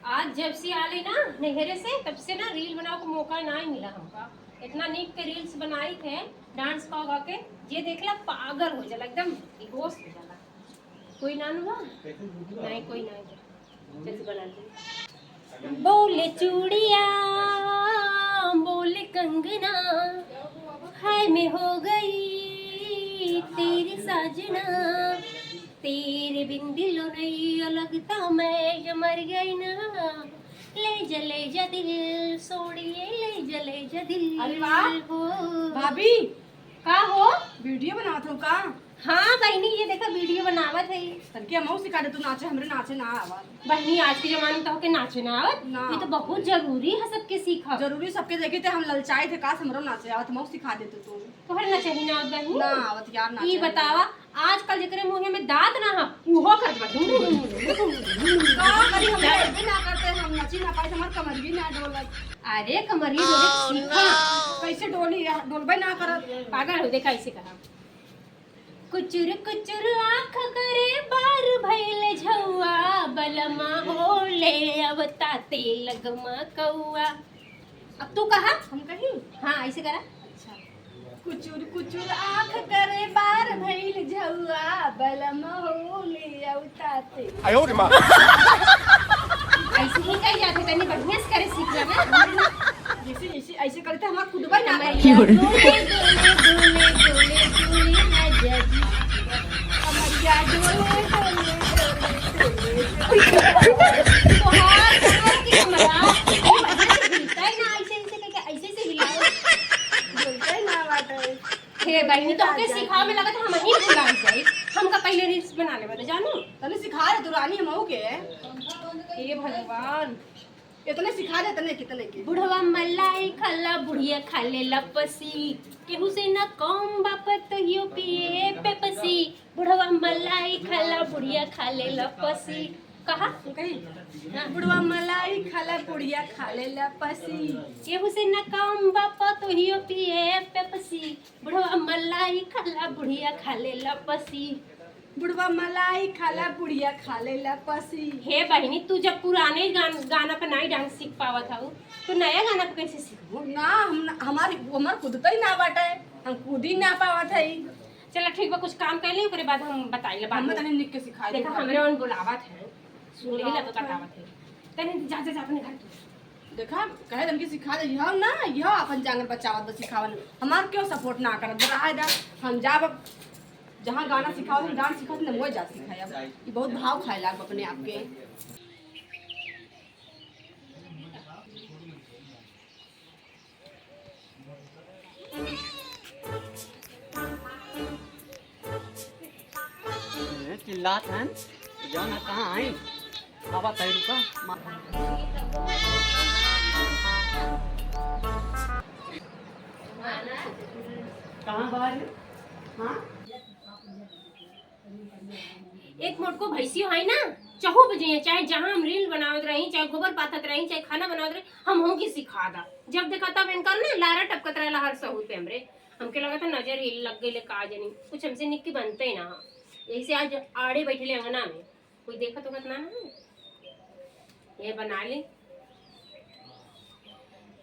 आज जब से आली ना नहरे से तब से ना रील बनाओ को मौका ना ही मिला हमका। इतना नीक के रील्स बनाई थे डांस का के ये देखला पागल हो जाला एकदम बेहोश हो जाला। कोई ना हुआ नहीं कोई नहीं जल्दी बना ली। बोले चूड़िया बोले कंगना हाय मैं हो गई तेरी साजना तेरे बिन दिलो नहीं लगता मैं मर गई ना ले जा दिल सोड़िए ले जा दिल। अरे वाह हो भाभी का हो वीडियो बनावत हो का? हाँ बहनी ये देखा वीडियो बनावत है। तनके हमहू सिखा दे तू नाचे हमरे नाचे ना आवत। बहनी आज के जमाने में तो के नाचे ना आवत ना। ये तो बहुत जरूरी है सबके सीखा। जरूरी सबके देखे थे हम ललचाए थे काश हमरो नाचे आवत हमहू सिखा देते तू। तोहरे ना चाहिए ना आवत बहनी ना आवत यार नाचे। ई बतावा आजकल जेकरे मुंह में दांत ना हा उहो करत बा का करी हम भी ना करते हम नाची ना पाए हमर कमर भी ना डोलत। अरे कमरिया डोले सीखा कैसे डोली डोलबे ना करत। पागल हो दे कैसे कहा कुचुर कुचुर आँख करे बार भइल झौआ बलमा हो ले अवता तेल लगमा कौआ। अब तू कहा हम कही हाँ ऐसे करा। अच्छा कुचुर कुचुर आँख करे बार भइल झौआ बलमा हो ले औताते। आयो रे माँ ऐसे ही कही जाते तनी बढ़िया से करे सीख जाना। जैसे जैसे ऐसे करते हम खुदबे ना कमरिया डोले डोले डोले डोले डोले ना जजी कमरिया डोले तो हाथ कमर की कमरा ये बढ़िया से हिलता है ना ऐसे ऐसे करके ऐसे से हिलाओ। डोलते ना बाटे। हे बहनी तो के सिखाओ में लगा था हम ही भुला जाए हमका पहले रील्स बना ले बता जानू। तने सिखा दे तू रानी हमहू के। हे भगवान इतने सिखा दे तने कितने के। बुढ़वा मलाई खला बुढ़िया खाले लपसी केहू से न कम बापत यो पिए पेपसी बुढ़वा मलाई खला बुढ़िया खाले लपसी कहा कही बुढ़वा मलाई खाला बुढ़िया खाले लपसी केहू से न कम बापत यो पिए पेपसी बुढ़वा मलाई खला बुढ़िया खाले लपसी। बुढ़वा मलाई खाला बुढ़िया खाले लपसी। हे बहनी तू जब पुराने गाना पर नहीं डांस सीख पावा था तो नया गाना पर कैसे सीखू। ना हमार खुद तो ही ना बाटे हम खुद ही ना पावत है। चला ठीक बा कुछ काम कर ले ओकरे बाद हम बताइले बाद हम में। तने निक के सिखा दे। देखा हमरे उन बुलावत है सुन ले तो बतावत है तने जा जा अपने घर तू। देखा कहे तन की सिखा दे हम ना यह अपन जांगर बचावत बस सिखावन हमार क्यों सपोर्ट ना करत रहा है। हम जाब जहाँ गाना सिखाओ हम डांस सिखाओ ना वो जा सिखाए। अब ये बहुत भाव खाए लाग अपने आप के। चिल्लात हैं जाना कहाँ आई बाबा तैरू का कहाँ बाहर हाँ एक मोटको भैंसियो है ना चहु बजे चाहे जहाँ हम रील बनावत रही चाहे गोबर पाथत रही चाहे खाना बनावत रही हम हो की सिखा दा जब देखा तब इनका ना लारा टपकत रहेला हर सहूत पे हमरे हमके लगा था नजर हिल लग गई का जनी कुछ हमसे निक्की बनते ही ना। यही से आज आड़े बैठे अंगना में कोई देखा तो कितना ना ये बना ले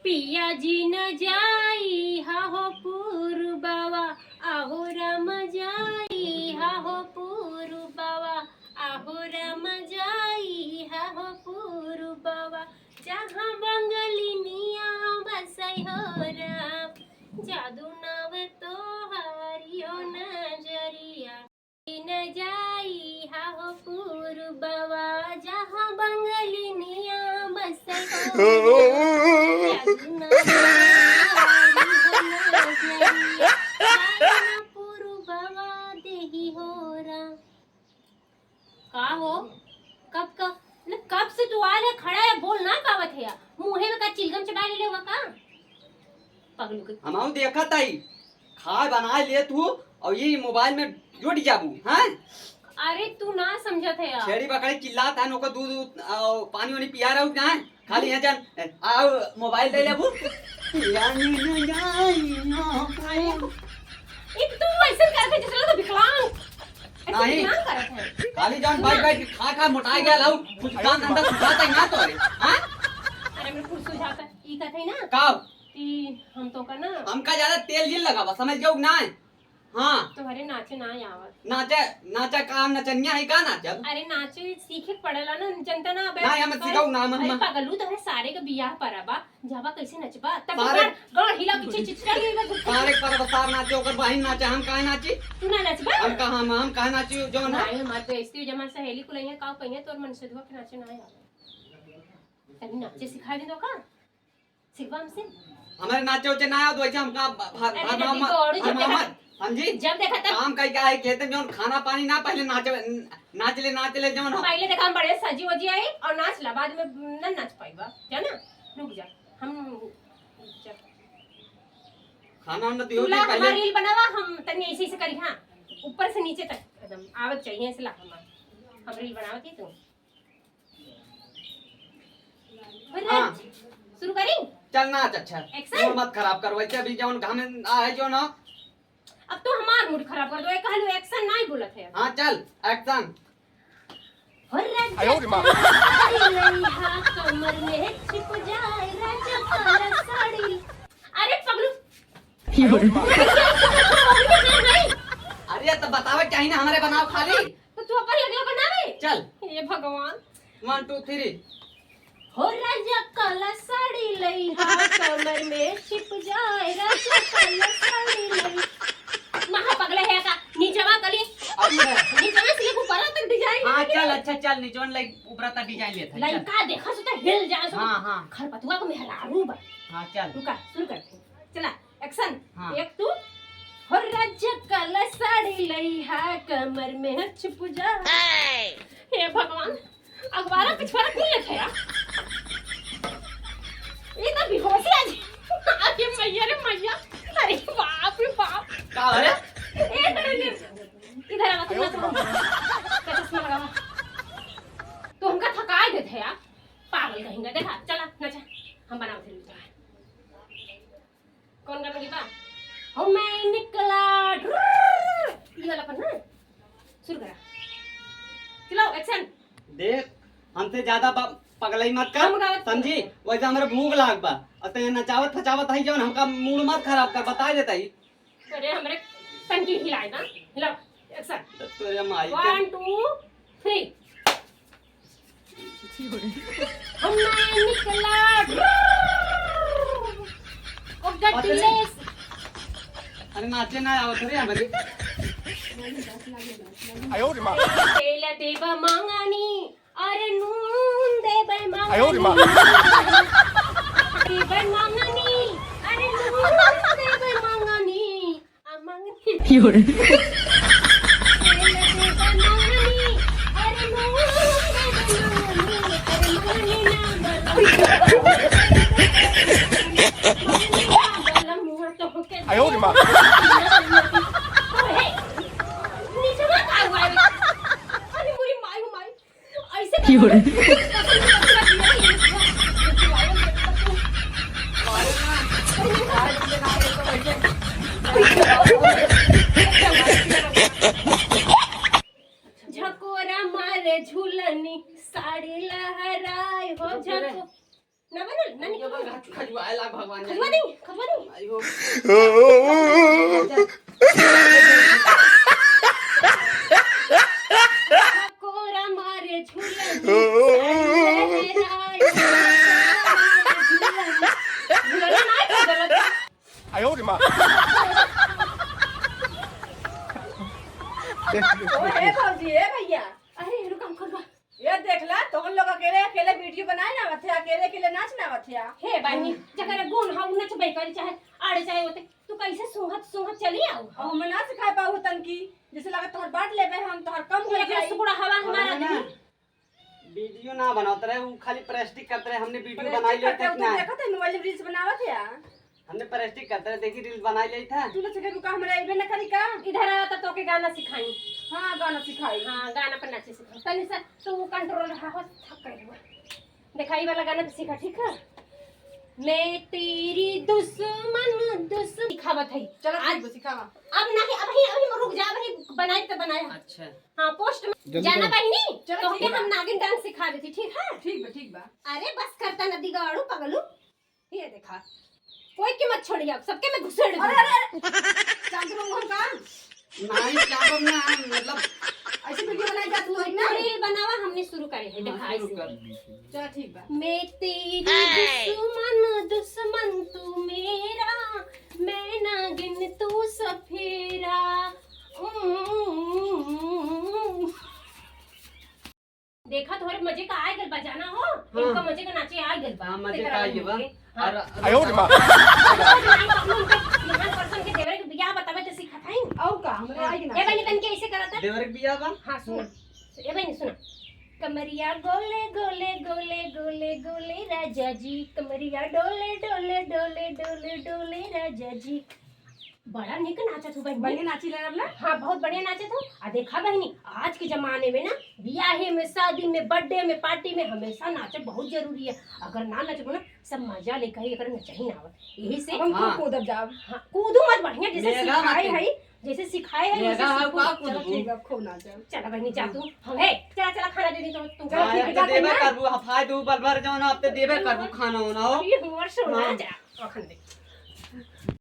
पिया जी न जाई हा हो पूर्ववा आहो राम जाई हा हो पूर्ववा आहो राम जाई हा हो पूर्ववा जहाँ बंगली मिया बसई हो राम जादू नव तो हरियो नजरिया न जाई हा हो पूर्ववा जहाँ बंगली मिया बसई हो जादू नव का हो कब से तू आल है खड़ा है बोल ना कावत है मुंहे में का चिलगम चबा ले लेवा का पगलू के हम देखा ताई खाए बना ले तू और ये मोबाइल में जुट जाबू हैं। अरे तू ना समझत है यार छेड़ी बकरे चिल्लात है नोको दूध पानी वानी पिया रहू ना खाली यहाँ जान आओ मोबाइल ले लेबू एक तू ऐसे करके जिसला तो विकलांग ऐसे नहीं। दिमाग करत है। खाली जान बैठ बैठ के खा मोटा गया लाऊ कुछ काम धंधा सुझाता ही ना तो रे हां अरे मेरे कुछ सुझाता ई कहत है ना का कि हम तो का ना हमका ज्यादा तेल जिल लगावा समझ गयो ना हां तुम्हारे नाचे ना आवत। नाचे नाचा का नचनिया है का नाचब अरे नाचे सीखे के पड़ेला ना जनता ना ना हम सिखाऊ ना अरे हम पगलू तोहरे सारे के बियाह परबा जावा कैसे नचबा तब सारे- गाड़ हिला के चिचरा गेला सारे पर बसार नाचे ओकर बहिन नाचे हम काहे नाची तू ना नचबा हम काहे नाची जो ना नहीं मत बेइज्जती जमा सहेली को लइया का कहिए तोर मन से दुआ के नाचे ना आवे तनी नाचे सिखा दे दो का सिखवा हमसे हमारे नाचे उचे ना आया तो वैसे हमका अरे हम जी जब देखा तब काम कई क्या है कहते जो खाना पानी ना पहले नाच ले जो ना पहले देखा हम बड़े सजी वजी आई और नाच ला बाद में न नाच पाईबा जाना रुक जा हम खाना ना दियो तुला पहले हमारी रील बनावा हम तनी ऐसे ऐसे करी हां ऊपर से नीचे तक एकदम आवत चाहिए ऐसे ला हम रील बनावत ही तू हां शुरू करी चल नाच अच्छा Action? मूड मत खराब कर वैसे अभी जौन घाम है जो ना अब तो हमार मूड खराब कर दो एक कहलू एक्शन नहीं बोलत है हां चल एक्शन आयो रे मां कमर में छिप जाए राजा काला साड़ी अरे पगलू अरे तो बतावे चाहिए ना हमारे बनाओ खाली तो तू अपन लगला बनावे चल हे भगवान 1 2 3 हो राजा काला साड़ी लई हा कमर में छिप जाए राजा काला साड़ी लई महा पगले है का नीचवा कली नीचवा से लेके ऊपर तक डिजाइन हां चल अच्छा चल निचोन लाइक ऊपर तक डिजाइन लेता है लड़का देखा सो तो हिल जा सो हां हां खरपतुआ को मेहरारू बा हां चल रुका शुरू करते चला एक्शन हाँ। एक तू हो राजा काला साड़ी लई हा कमर में छिप जा हे भगवान अखबार पिछवाड़ा क्यों लिखे यार ये तो बेहोशी आज अरे मैया रे मैया अरे बाप रे बाप का अरे इधर आ तुम चश्मा लगा तो हमका थका देते यार पागल कहेंगे देखा चला नचा हम बनाओ थे कौन गाना गीता हो मैं निकला ये वाला पन्ना शुरू करा चलाओ एक्शन देख हमसे ज्यादा पगलाई मत हम कर गावत- समझी वैसे हमारे भूख लाग बा अते नचावत फचावत है जवन हमका मूड मत खराब कर बता देता ही अरे हमरे टंकी हिलाए ना हिलाओ एक्शन तो माई 1 2 3 हम मैं निकला ओ गट्टीले अरे नाचे ना आवत रे हमारी तेला देवा मांगानी अरे नून देवा मांगानी देवा मांगानी अरे नून देवा मांगानी आ मांगानी तेला देवा मांगानी अरे नून देवा मांगानी अरे मांगानी ना मुंह तो के आयो रे मां नीचे मत आओ अरे मुरी माई हो माई ऐसे क्यों रे? झकोरा मारे झूलनी साड़ी लहराए हो झको ना बनल ना निकल खजुआए लाग भगवान खजवा नहीं आयो झकोरा मारे झूलनी साड़ी लहराए झूलना नहीं कर आयो रे मां ए भौजी ए भैया अरे रुक हम करवा ये देखला तो हम लोग अकेले अकेले वीडियो बनाए ना बथिया अकेले अकेले नाच ना बथिया हे बानी जकरा गुण हाउ नच बई करी चाहे आड़े चाहे होते तू कैसे सुंघत चली आओ और हम ना सिखा पाऊ तन की जैसे लगा तोहर बांट लेबे हम तोहर कम हो पूरा जाई सुकुड़ा हवा हमारा ना, आदमी वीडियो ना बनाते रहे वो खाली प्रेस्टिक करते रहे हमने वीडियो बनाई ले करते था देखो ते मोबाइल में रील्स बनावत है हमने प्रेस्टिक करते रहे देखी रील बनाई ले था तू लोग से रुका हमरा इबे ना करी का इधर आ तो के गाना सिखाई हां गाना सिखाई हां गाना पर नाचे सिखाई तनी सा तू कंट्रोल रहा हो थक गई हो दिखाई वाला गाना पे सीखा ठीक है मैं तेरी दुश्मन दिखावत है। चलो आज ठीक बा सिखावा। अब नहीं, अभी रुक जा, अभी बनाए तो बनाए। अच्छा हाँ पोस्ट में जल्दी जाना करो। बहिनी, चलो, तो ठीक हम बा। नागिन डांस सिखा देती, ठीक है? ठीक बा। अरे बस करता नदी गवाड़ू पगलू, ये देखा कोई की मत छोड़िए, आप सबके में घुसेड़ दूँ। अरे शांति बाबू हम कहाँ नहीं क्या ना मतलब ऐसी वीडियो बनाई जाती है ना। रील बनावा हमने शुरू करे है, देखा हाँ, शुरू ऐसे। कर। चलो ठीक बा। मैं तेरी दुश्मन तू मेरा, मैं नागिन तू सफेरा। देखा थोड़े मजे का आए गल बजाना हो, इनका मजे का नाचे आए गल बा। हाँ मजे का ये बा और महान पर्सन के देवर के बियाह बतावे तो सिखा थाई। और का हमरा आई ना। ए बनी तन के ऐसे करता। देवर के बियाह बा। हाँ सुन, ए बनी सुन। कमरिया गोले गोले गोले गोले गोले राजा जी, कमरिया डोले डोले डोले डोले डोले राजा जी। बड़ा निक नाचत हो बहनी। बढ़िया नाची ले रहा हाँ बहुत बढ़िया नाचत हो। आ देखा बहनी, आज के जमाने में ना ब्याहे में, शादी में, बर्थडे में, पार्टी में हमेशा नाचत बहुत जरूरी है। अगर ना नचबो ना सब मजा लेकर ही, अगर नचही ना आवत, यही से हम हाँ। कूदब जाब। हाँ, कूदू मत बढ़िया, जैसे मेगा सिखाए नाचे। है, जैसे सिखाए है वैसे मेगा हाँ, सीखो। का चलो कूदबू। ठीक बा खूब नाचब। चला बहनी जा तू, हम है चला खाना दे दी तो तू चलो, ठीक है, अब तो देवे जाते हैं। करबू हफाय दू बलबर जौन अब तो देवे करबू खाना होना हो। ये हमर सोना जा अखन दे।